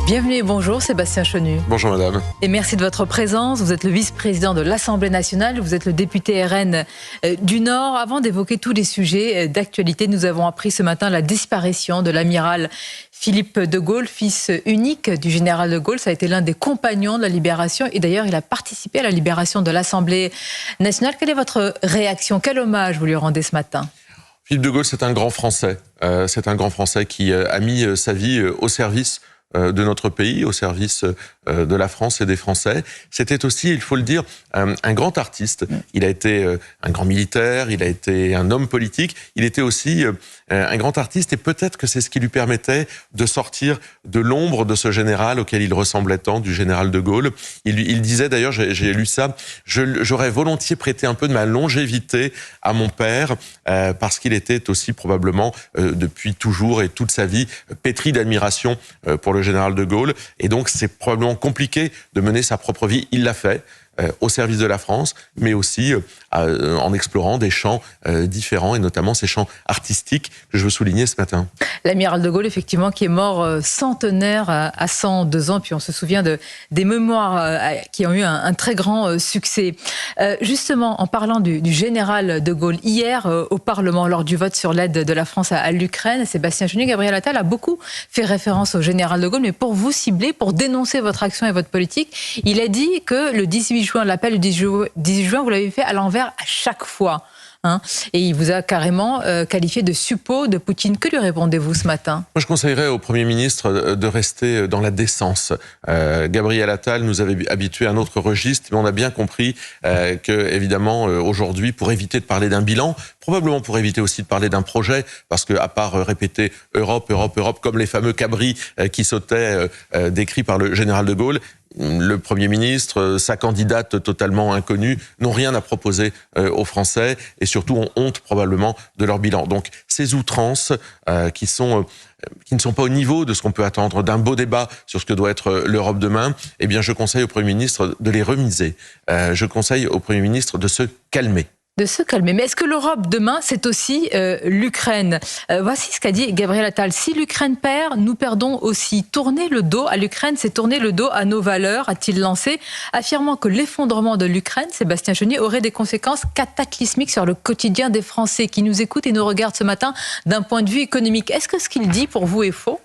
Bienvenue et bonjour Sébastien Chenu. Bonjour madame. Et merci de votre présence. Vous êtes le vice-président de l'Assemblée nationale, vous êtes le député RN du Nord. Avant d'évoquer tous les sujets d'actualité, nous avons appris ce matin la disparition de l'amiral Philippe de Gaulle, fils unique du général de Gaulle. Ça a été l'un des compagnons de la libération et d'ailleurs il a participé à la libération de l'Assemblée nationale. Quelle est votre réaction? Quel hommage vous lui rendez ce matin? Philippe de Gaulle, c'est un grand Français. C'est un grand Français qui a mis sa vie au service de notre pays, au service de la France et des Français. C'était aussi, il faut le dire, un grand artiste. Il a été un grand militaire, il a été un homme politique, il était aussi un grand artiste et peut-être que c'est ce qui lui permettait de sortir de l'ombre de ce général auquel il ressemblait tant, du général de Gaulle. Il disait d'ailleurs, j'ai lu ça, j'aurais volontiers prêté un peu de ma longévité à mon père parce qu'il était aussi probablement depuis toujours et toute sa vie pétri d'admiration pour le général de Gaulle. Et donc c'est probablement compliqué de mener sa propre vie. Il l'a fait au service de la France, mais aussi en explorant des champs différents, et notamment ces champs artistiques que je veux souligner ce matin. L'amiral de Gaulle, effectivement, qui est mort centenaire à 102 ans, puis on se souvient des mémoires qui ont eu un très grand succès. Justement, en parlant du général de Gaulle, hier au Parlement, lors du vote sur l'aide de la France à l'Ukraine, Sébastien Chenu, Gabriel Attal a beaucoup fait référence au général de Gaulle, mais pour vous cibler, pour dénoncer votre action et votre politique, il a dit que le 18 juin, l'appel du 18 juin, vous l'avez fait à l'envers à chaque fois. Et il vous a carrément qualifié de suppôt de Poutine. Que lui répondez-vous ce matin? Moi, je conseillerais au Premier ministre de rester dans la décence. Gabriel Attal nous avait habitués à un autre registre, mais on a bien compris que, évidemment, aujourd'hui, pour éviter de parler d'un bilan, probablement pour éviter aussi de parler d'un projet, parce que à part répéter Europe, Europe, Europe, comme les fameux cabris qui sautaient décrits par le général de Gaulle, le Premier ministre, sa candidate totalement inconnue, n'ont rien à proposer aux Français et surtout ont honte probablement de leur bilan. Donc ces outrances qui ne sont pas au niveau de ce qu'on peut attendre d'un beau débat sur ce que doit être l'Europe demain, eh bien je conseille au Premier ministre de les remiser. Je conseille au Premier ministre de se calmer. De se calmer. Mais est-ce que l'Europe demain, c'est aussi l'Ukraine? Voici ce qu'a dit Gabriel Attal. Si l'Ukraine perd, nous perdons aussi. Tourner le dos à l'Ukraine, c'est tourner le dos à nos valeurs, a-t-il lancé, affirmant que l'effondrement de l'Ukraine, Sébastien Chenu, aurait des conséquences cataclysmiques sur le quotidien des Français qui nous écoutent et nous regardent ce matin d'un point de vue économique. Est-ce que ce qu'il dit pour vous est faux?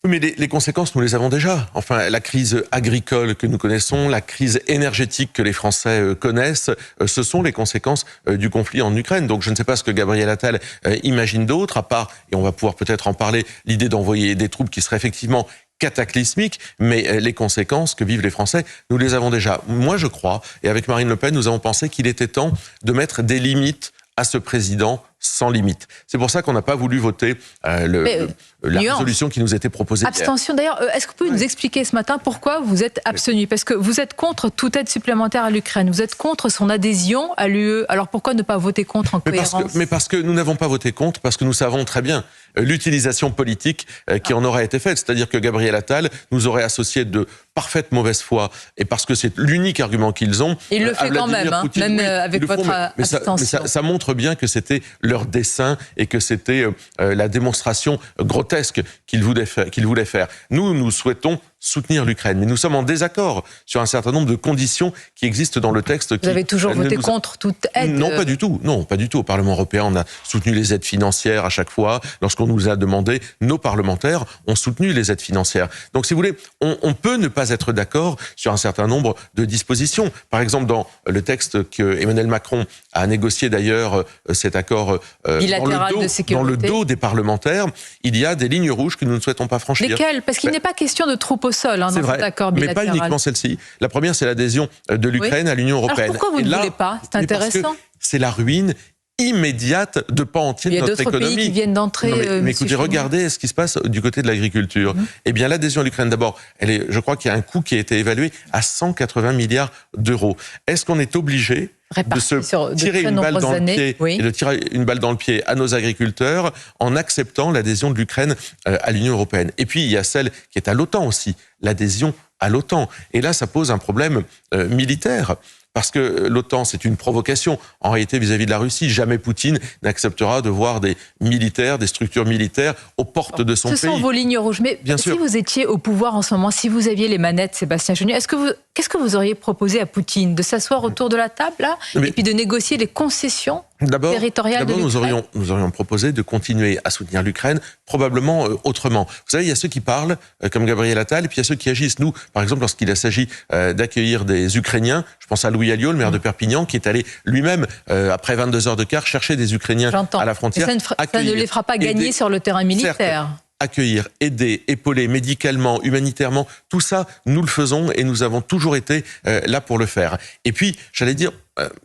Oui, mais les conséquences, nous les avons déjà. Enfin, la crise agricole que nous connaissons, la crise énergétique que les Français connaissent, ce sont les conséquences du conflit en Ukraine. Donc je ne sais pas ce que Gabriel Attal imagine d'autre, à part, et on va pouvoir peut-être en parler, l'idée d'envoyer des troupes qui seraient effectivement cataclysmiques, mais les conséquences que vivent les Français, nous les avons déjà. Moi, je crois, et avec Marine Le Pen, nous avons pensé qu'il était temps de mettre des limites à ce président sans limite. C'est pour ça qu'on n'a pas voulu voter la résolution qui nous était proposée. Abstention d'ailleurs. Est-ce que vous pouvez nous expliquer ce matin pourquoi vous êtes abstenu? Parce que vous êtes contre toute aide supplémentaire à l'Ukraine. Vous êtes contre son adhésion à l'UE. Alors pourquoi ne pas voter contre en cohérence? Mais parce que nous n'avons pas voté contre, parce que nous savons très bien l'utilisation politique qui en aurait été faite. C'est-à-dire que Gabriel Attal nous aurait associé de parfaite mauvaise foi, et parce que c'est l'unique argument qu'ils ont. Il le fait quand même, même avec votre abstention. Mais ça montre bien que c'était leur dessein et que c'était la démonstration grotesque qu'ils voulaient faire. Nous souhaitons soutenir l'Ukraine, mais nous sommes en désaccord sur un certain nombre de conditions qui existent dans le texte. Vous avez toujours voté contre toute aide? Non, pas du tout. Non, pas du tout. Au Parlement européen, on a soutenu les aides financières à chaque fois. Lorsqu'on nous a demandé, nos parlementaires ont soutenu les aides financières. Donc, si vous voulez, on peut ne pas être d'accord sur un certain nombre de dispositions. Par exemple, dans le texte que Emmanuel Macron a négocié d'ailleurs, cet accord bilatéral de sécurité, dans le dos des parlementaires, il y a des lignes rouges que nous ne souhaitons pas franchir. Lesquelles? Parce qu'il n'est pas question de troupes au sol dans cet accord bilatéral. Mais pas uniquement celle-ci. La première, c'est l'adhésion de l'Ukraine à l'Union européenne. Alors pourquoi vous ne voulez pas? C'est intéressant. C'est la ruine immédiate de pans entiers de notre économie. Il y a d'autres pays qui viennent d'entrer. Mais écoutez, regardez ce qui se passe du côté de l'agriculture. Eh bien, l'adhésion à l'Ukraine, d'abord, je crois qu'il y a un coût qui a été évalué à 180 milliards d'euros. Est-ce qu'on est obligé de se tirer une balle dans le pied et de tirer une balle dans le pied à nos agriculteurs en acceptant l'adhésion de l'Ukraine à l'Union européenne? Et puis, il y a celle qui est à l'OTAN aussi, l'adhésion à l'OTAN. Et là, ça pose un problème militaire. parce que l'OTAN, c'est une provocation, en réalité, vis-à-vis de la Russie. Jamais Poutine n'acceptera de voir des militaires, des structures militaires aux portes de son pays. Ce sont vos lignes rouges. Mais bien si sûr. vous étiez au pouvoir en ce moment, si vous aviez les manettes, Sébastien Chenu, qu'est-ce que vous auriez proposé à Poutine? De s'asseoir autour de la table, là, et puis de négocier les concessions territoriales de l'Ukraine? D'abord, nous aurions proposé de continuer à soutenir l'Ukraine, probablement autrement. Vous savez, il y a ceux qui parlent, comme Gabriel Attal, et puis il y a ceux qui agissent. Nous, par exemple, lorsqu'il s'agit d'accueillir des Ukrainiens, je pense à Louis Alliot, le maire de Perpignan, qui est allé lui-même, après 22 heures de car, chercher des Ukrainiens à la frontière. Mais ça ne les fera pas gagner sur le terrain militaire. Certes, accueillir, aider, épauler médicalement, humanitairement, tout ça, nous le faisons et nous avons toujours été là pour le faire. Et puis, j'allais dire,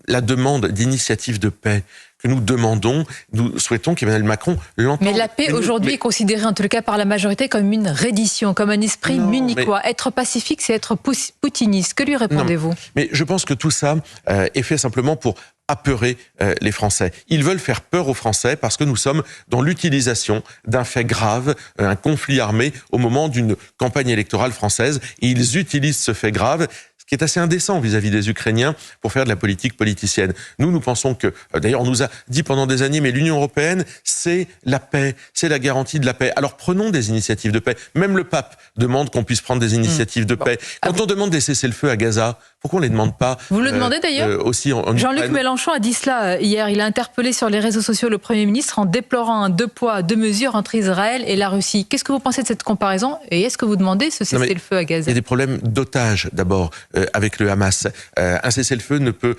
la demande d'initiative de paix que nous demandons, nous souhaitons qu'Emmanuel Macron l'entende. Mais la paix aujourd'hui est considérée, en tout cas par la majorité, comme une reddition, comme un esprit munichois. Être pacifique, c'est être poutiniste. Que lui répondez-vous? Mais je pense que tout ça est fait simplement pour apeurer les Français. Ils veulent faire peur aux Français parce que nous sommes dans l'utilisation d'un fait grave, un conflit armé au moment d'une campagne électorale française. Et ils utilisent ce fait grave, ce qui est assez indécent vis-à-vis des Ukrainiens, pour faire de la politique politicienne. Nous pensons que, d'ailleurs, on nous a dit pendant des années, mais l'Union européenne, c'est la paix, c'est la garantie de la paix. Alors prenons des initiatives de paix. Même le pape demande qu'on puisse prendre des initiatives de paix. Quand on demande des cessez-le-feu à Gaza, pourquoi on ne les demande pas? Vous le demandez d'ailleurs aussi en Jean-Luc Mélenchon a dit cela hier. Il a interpellé sur les réseaux sociaux le Premier ministre en déplorant un deux poids, deux mesures entre Israël et la Russie. Qu'est-ce que vous pensez de cette comparaison? Et est-ce que vous demandez ce cessez-le-feu à Gaza? Il y a des problèmes d'otages d'abord avec le Hamas. Un cessez-le-feu ne peut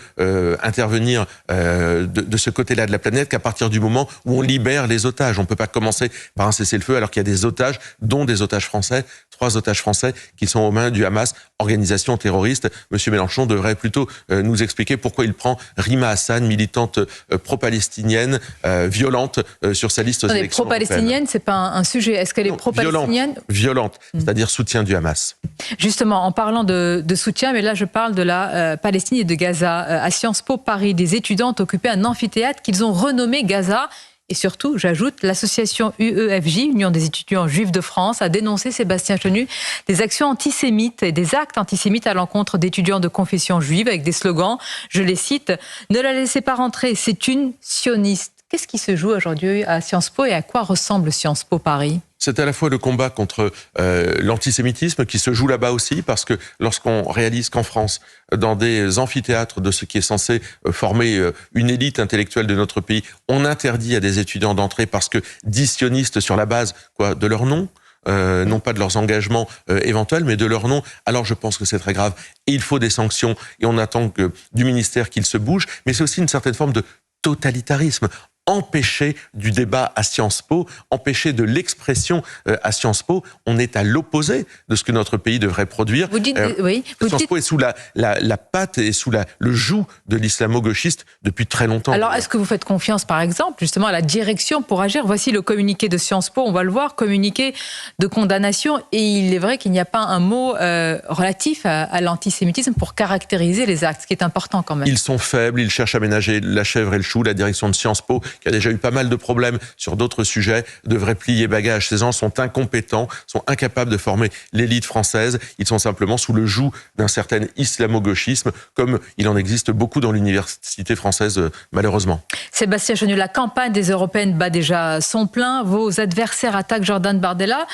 intervenir de ce côté-là de la planète qu'à partir du moment où on libère les otages. On ne peut pas commencer par un cessez-le-feu alors qu'il y a des otages, dont des otages français, 3 otages français qui sont aux mains du Hamas, organisation terroriste. Monsieur Mélenchon devrait plutôt nous expliquer pourquoi il prend Rima Hassan, militante pro-palestinienne, violente sur sa liste aux élections européennes. Pro-palestinienne, c'est pas un sujet. Est-ce qu'elle est pro-palestinienne? Violente, c'est-à-dire soutien du Hamas. Justement, en parlant de soutien, mais là je parle de la Palestine et de Gaza. À Sciences Po Paris, des étudiants ont occupé un amphithéâtre qu'ils ont renommé Gaza. Et surtout, j'ajoute, l'association UEFJ, Union des étudiants juifs de France, a dénoncé, Sébastien Chenu, des actions antisémites et des actes antisémites à l'encontre d'étudiants de confession juive avec des slogans, je les cite, « Ne la laissez pas rentrer, c'est une sioniste ». Qu'est-ce qui se joue aujourd'hui à Sciences Po et à quoi ressemble Sciences Po Paris ? C'est à la fois le combat contre l'antisémitisme qui se joue là-bas aussi, parce que lorsqu'on réalise qu'en France, dans des amphithéâtres de ce qui est censé former une élite intellectuelle de notre pays, on interdit à des étudiants d'entrer parce que dits sionistes sur la base de leur nom, non pas de leurs engagements éventuels, mais de leur nom, alors je pense que c'est très grave. Et il faut des sanctions, et on attend du ministère qu'il se bouge, mais c'est aussi une certaine forme de totalitarisme. Empêcher du débat à Sciences Po, empêcher de l'expression à Sciences Po. On est à l'opposé de ce que notre pays devrait produire. Vous dites, oui. Sciences Po est sous la patte et sous le joug de l'islamo-gauchiste depuis très longtemps. Alors, est-ce que vous faites confiance, par exemple, justement, à la direction pour agir? Voici le communiqué de Sciences Po, on va le voir, communiqué de condamnation. Et il est vrai qu'il n'y a pas un mot relatif à l'antisémitisme pour caractériser les actes, ce qui est important quand même. Ils sont faibles, ils cherchent à ménager la chèvre et le chou. La direction de Sciences Po, qui a déjà eu pas mal de problèmes sur d'autres sujets, devrait plier bagage. Ces gens sont incompétents, sont incapables de former l'élite française. Ils sont simplement sous le joug d'un certain islamo-gauchisme, comme il en existe beaucoup dans l'université française, malheureusement. Sébastien Chenu, la campagne des Européennes bat déjà son plein. Vos adversaires attaquent Jordan Bardella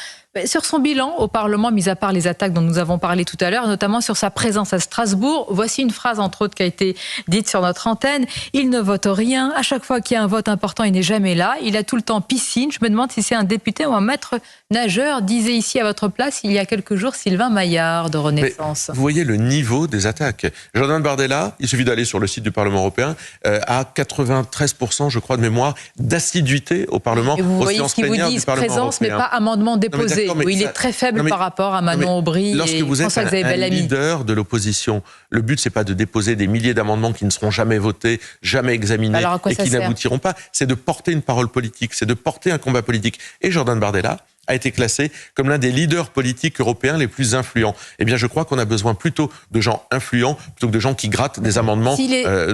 sur son bilan au Parlement, mis à part les attaques dont nous avons parlé tout à l'heure, notamment sur sa présence à Strasbourg. Voici une phrase, entre autres, qui a été dite sur notre antenne. Il ne vote rien. À chaque fois qu'il y a un vote important, il n'est jamais là. Il a tout le temps piscine. Je me demande si c'est un député ou un maître nageur, disait ici à votre place, il y a quelques jours, Sylvain Maillard de Renaissance. Mais vous voyez le niveau des attaques. Jordan Bardella, il suffit d'aller sur le site du Parlement européen, a 93%, je crois, de mémoire, d'assiduité au Parlement. Et vous voyez ce qu'ils vous disent, présence, mais pas amendement déposé. Oui, il est très faible par rapport à Manon Aubry et François-Xavier Bellamy. Lorsque vous êtes un leader de l'opposition, le but, c'est pas de déposer des milliers d'amendements qui ne seront jamais votés, jamais examinés et qui n'aboutiront pas. C'est de porter une parole politique, c'est de porter un combat politique. Et Jordan Bardella a été classé comme l'un des leaders politiques européens les plus influents. Eh bien, je crois qu'on a besoin plutôt de gens influents plutôt que de gens qui grattent des amendements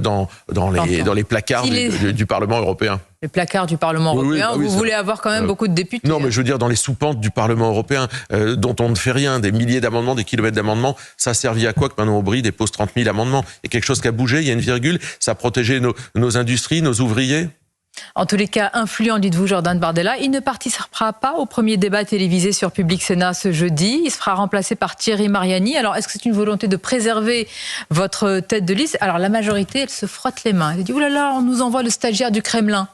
dans les placards du Parlement européen. Les placards du Parlement européen, vous voulez avoir quand même beaucoup de députés. Non, mais je veux dire, dans les soupentes du Parlement européen, dont on ne fait rien, des milliers d'amendements, des kilomètres d'amendements, ça a servi à quoi que Manon Aubry dépose 30 000 amendements? Il y a quelque chose qui a bougé, il y a une virgule, ça a protégé nos industries, nos ouvriers? En tous les cas, influent, dites-vous, Jordan Bardella. Il ne participera pas au premier débat télévisé sur Public Sénat ce jeudi. Il sera remplacé par Thierry Mariani. Alors, est-ce que c'est une volonté de préserver votre tête de liste? Alors, la majorité, elle se frotte les mains. Elle dit, oulala, on nous envoie le stagiaire du Kremlin.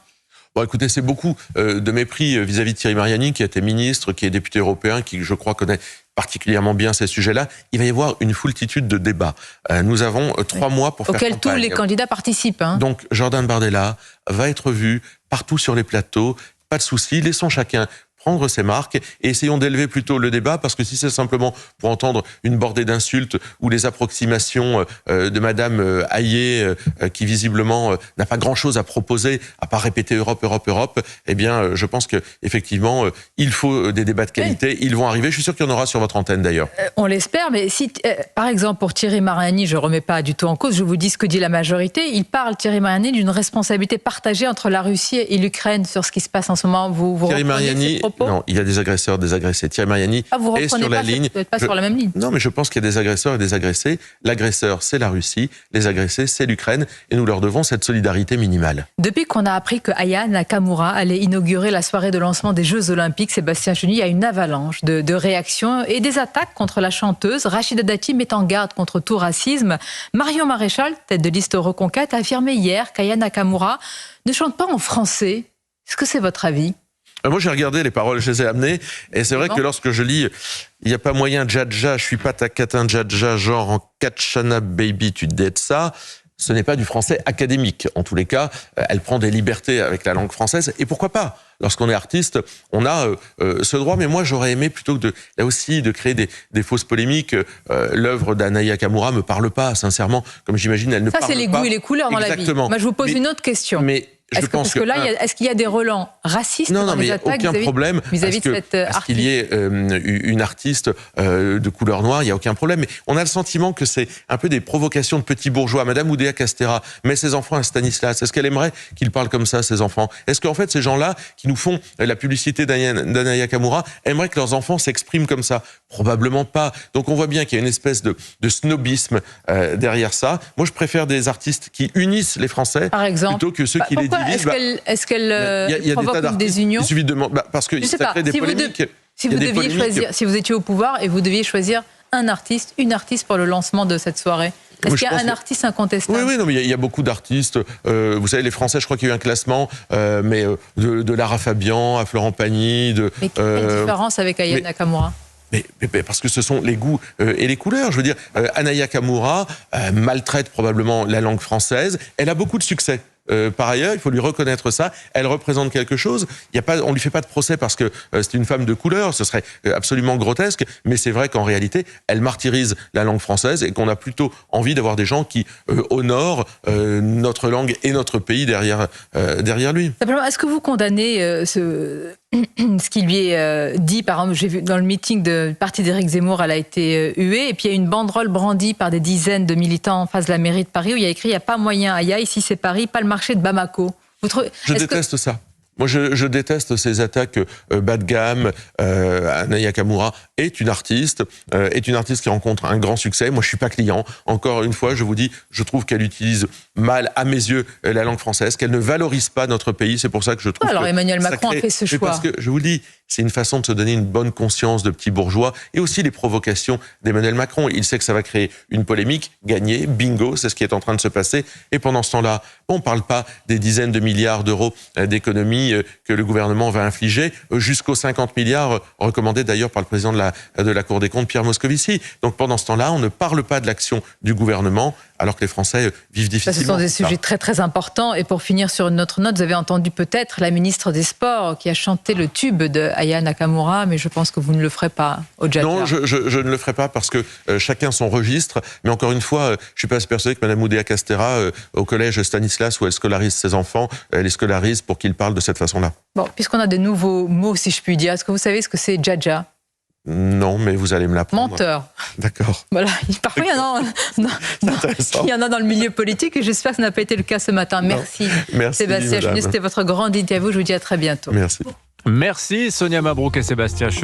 Bon, écoutez, c'est beaucoup de mépris vis-à-vis de Thierry Mariani, qui a été ministre, qui est député européen, qui, je crois, connaît particulièrement bien ces sujets-là. Il va y avoir une foultitude de débats. Nous avons 3 mois pour faire campagne. Auxquels tous les candidats participent. Donc, Jordan Bardella va être vu partout sur les plateaux. Pas de souci, laissons chacun prendre ses marques et essayons d'élever plutôt le débat, parce que si c'est simplement pour entendre une bordée d'insultes ou les approximations de Madame Hayé, qui visiblement n'a pas grand-chose à proposer à part répéter Europe, Europe, Europe, eh bien, je pense que effectivement, il faut des débats de qualité. Oui. Ils vont arriver. Je suis sûr qu'il y en aura sur votre antenne d'ailleurs. On l'espère, mais si, par exemple, pour Thierry Mariani, je ne remets pas du tout en cause, je vous dis ce que dit la majorité. Il parle, Thierry Mariani, d'une responsabilité partagée entre la Russie et l'Ukraine sur ce qui se passe en ce moment. Vous Thierry Mariani. Non, il y a des agresseurs, des agressés. Thierry Mariani est sur la ligne. Vous n'êtes pas sur la même ligne. Non, mais je pense qu'il y a des agresseurs et des agressés. L'agresseur, c'est la Russie. Les agressés, c'est l'Ukraine. Et nous leur devons cette solidarité minimale. Depuis qu'on a appris que Aya Nakamura allait inaugurer la soirée de lancement des Jeux Olympiques, Sébastien Chenu, il y a une avalanche de réactions et des attaques contre la chanteuse. Rachida Dati met en garde contre tout racisme. Marion Maréchal, tête de liste Reconquête, a affirmé hier qu'Aya Nakamura ne chante pas en français. Est-ce que c'est votre avis ? Moi, j'ai regardé les paroles, je les ai amenées, et c'est vrai que lorsque je lis « Il n'y a pas moyen, Djadja, je suis pas ta catin, Djadja, genre en Katchana baby, tu dettes ça », ce n'est pas du français académique. En tous les cas, elle prend des libertés avec la langue française, et pourquoi pas ? Lorsqu'on est artiste, on a ce droit, mais moi, j'aurais aimé, plutôt que là aussi, de créer des fausses polémiques, l'œuvre d'Aya Nakamura me parle pas, sincèrement, comme j'imagine, elle ne parle pas. Ça, c'est les goûts et les couleurs dans la vie. Moi, je vous pose une autre question. Parce que là, est-ce qu'il y a des relents racistes dans les attaques vis-à-vis de cette artiste? Qu'il y ait une artiste de couleur noire, il n'y a aucun problème. Mais on a le sentiment que c'est un peu des provocations de petits bourgeois. Madame Oudéa Castéra met ses enfants à Stanislas. Est-ce qu'elle aimerait qu'ils parlent comme ça, ses enfants? Est-ce qu'en fait, ces gens-là, qui nous font la publicité d'Aya Nakamura, aimeraient que leurs enfants s'expriment comme ça? Probablement pas. Donc on voit bien qu'il y a une espèce de snobisme derrière ça. Moi, je préfère des artistes qui unissent les Français, par exemple, plutôt que ceux qui les divisent. Est-ce qu'elle provoque une désunion? Il suffit de parce que ça crée des polémiques. Si vous étiez au pouvoir et vous deviez choisir un artiste, une artiste pour le lancement de cette soirée, est-ce qu'il y a un artiste incontestable? Oui, non, mais il y a beaucoup d'artistes. Vous savez, les Français, je crois qu'il y a eu un classement, mais de Lara Fabian à Florent Pagny. Mais quelle différence avec Aya Nakamura? Mais parce que ce sont les goûts et les couleurs. Je veux dire, Aya Nakamura maltraite probablement la langue française. Elle a beaucoup de succès. Par ailleurs, il faut lui reconnaître ça. Elle représente quelque chose. On lui fait pas de procès parce que c'est une femme de couleur. Ce serait absolument grotesque. Mais c'est vrai qu'en réalité, elle martyrise la langue française et qu'on a plutôt envie d'avoir des gens qui honorent notre langue et notre pays derrière lui. Simplement, est-ce que vous condamnez ce qui lui est dit? Par exemple, j'ai vu dans le meeting du parti d'Éric Zemmour, elle a été huée, et puis il y a une banderole brandie par des dizaines de militants en face de la mairie de Paris où il y a écrit « Il n'y a pas moyen, Aya, ici c'est Paris, pas le marché de Bamako ». Je déteste ça. Moi, je déteste ces attaques bas de gamme. Aya Nakamura est une artiste qui rencontre un grand succès. Moi, je suis pas client. Encore une fois, je vous dis, je trouve qu'elle utilise mal, à mes yeux, la langue française, qu'elle ne valorise pas notre pays. C'est pour ça que je trouve. Alors, Emmanuel Macron a fait ce choix. Parce que je vous le dis, c'est une façon de se donner une bonne conscience de petits bourgeois, et aussi les provocations d'Emmanuel Macron. Il sait que ça va créer une polémique, gagner, bingo, c'est ce qui est en train de se passer. Et pendant ce temps-là, on parle pas des dizaines de milliards d'euros d'économies que le gouvernement va infliger, jusqu'aux 50 milliards recommandés d'ailleurs par le président de la Cour des comptes, Pierre Moscovici. Donc pendant ce temps-là, on ne parle pas de l'action du gouvernement. alors que les Français vivent difficilement. Ce sont des sujets très très importants. Et pour finir sur une autre note, vous avez entendu peut-être la ministre des Sports qui a chanté le tube de Aya Nakamura, mais je pense que vous ne le ferez pas au Djadja. Non, je ne le ferai pas parce que chacun son registre. Mais encore une fois, je ne suis pas persuadé que Mme Oudéa Castéra, au collège Stanislas, où elle scolarise ses enfants, elle les scolarise pour qu'ils parlent de cette façon-là. Bon, puisqu'on a de nouveaux mots, si je puis dire, est-ce que vous savez ce que c'est Djadja? Non, mais vous allez me l'apprendre. Menteur. D'accord. Voilà. Parfois, il y en a dans le milieu politique et j'espère que ça n'a pas été le cas ce matin. Merci. Merci, Sébastien madame. Chenu, c'était votre grande interview. Je vous dis à très bientôt. Merci. Merci Sonia Mabrouk et Sébastien Chenu.